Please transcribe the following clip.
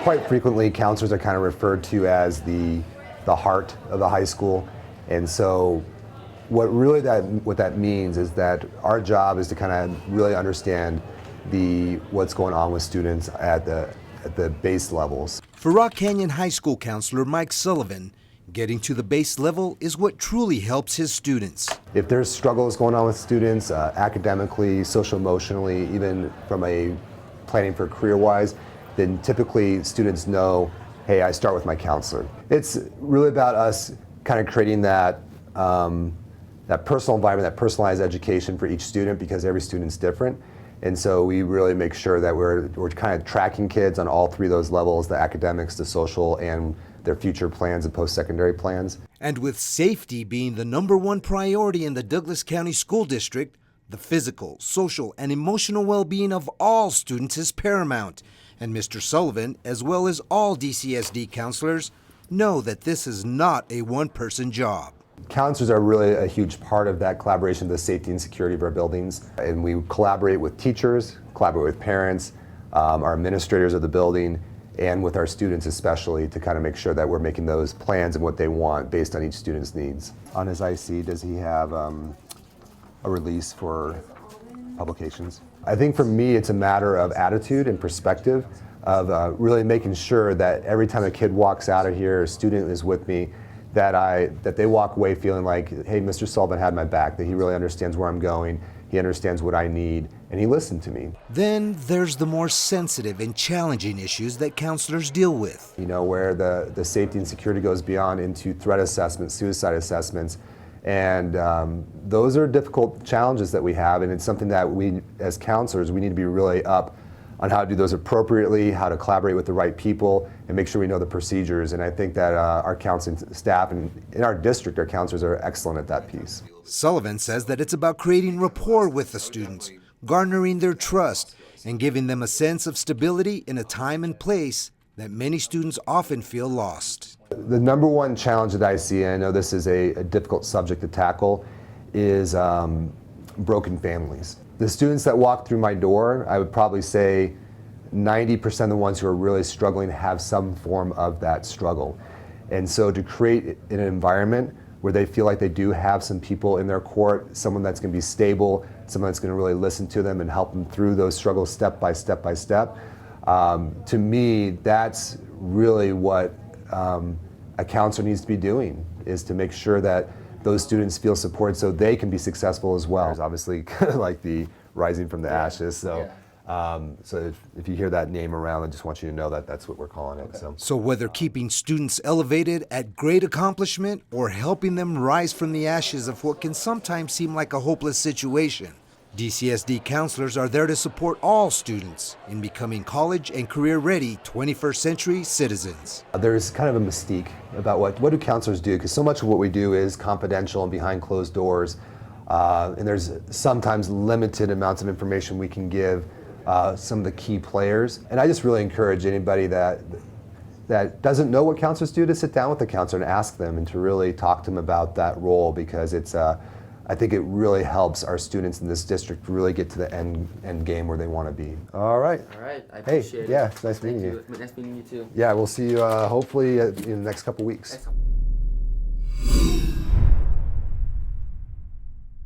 Quite frequently, counselors are kind of referred to as the heart of the high school. And so what that means is that our job is to kind of really understand what's going on with students at the base levels. For Rock Canyon High School counselor Mike Sullivan, getting to the base level is what truly helps his students. If there's struggles going on with students, academically, social-emotionally, even from a planning for career-wise, then typically students know, hey, I start with my counselor. It's really about us kind of creating that personal environment, that personalized education for each student, because every student's different. And so we really make sure that we're kind of tracking kids on all three of those levels, the academics, the social, and their future plans and post-secondary plans. And with safety being the #1 priority in the Douglas County School District, the physical, social, and emotional well-being of all students is paramount. And Mr. Sullivan, as well as all DCSD counselors, know that this is not a one-person job. Counselors are really a huge part of that collaboration, the safety and security of our buildings. And we collaborate with teachers, collaborate with parents, our administrators of the building, and with our students especially, to kind of make sure that we're making those plans and what they want based on each student's needs. On his IC, does he have a release for publications? I think for me, it's a matter of attitude and perspective, of really making sure that every time a kid walks out of here, a student is with me, that they walk away feeling like, hey, Mr. Sullivan had my back, that he really understands where I'm going, he understands what I need, and he listened to me. Then there's the more sensitive and challenging issues that counselors deal with. You know, where the safety and security goes beyond into threat assessments, suicide assessments, and those are difficult challenges that we have, and it's something that we, as counselors, we need to be really up on how to do those appropriately, how to collaborate with the right people, and make sure we know the procedures. And I think that our counseling staff and in our district, our counselors are excellent at that piece. Sullivan says that it's about creating rapport with the students, garnering their trust, and giving them a sense of stability in a time and place that many students often feel lost. The #1 challenge that I see, and I know this is a difficult subject to tackle, is broken families. The students that walk through my door, I would probably say 90% of the ones who are really struggling have some form of that struggle. And so to create an environment where they feel like they do have some people in their court, someone that's going to be stable, someone that's going to really listen to them and help them through those struggles step by step by step, to me, that's really what a counselor needs to be doing, is to make sure that those students feel supported so they can be successful as well. There's obviously kind of like the rising from the ashes. So, so if you hear that name around, I just want you to know that that's what we're calling it. So whether keeping students elevated at great accomplishment or helping them rise from the ashes of what can sometimes seem like a hopeless situation, DCSD counselors are there to support all students in becoming college and career-ready 21st century citizens. There's kind of a mystique about what do counselors do, because so much of what we do is confidential and behind closed doors, and there's sometimes limited amounts of information we can give some of the key players. And I just really encourage anybody that doesn't know what counselors do to sit down with the counselor and ask them, and to really talk to them about that role, because it's I think it really helps our students in this district really get to the end game where they want to be. All right. All right. I appreciate it. Yeah, it's nice meeting you. Nice meeting you too. Yeah, we'll see you hopefully in the next couple weeks. Excellent.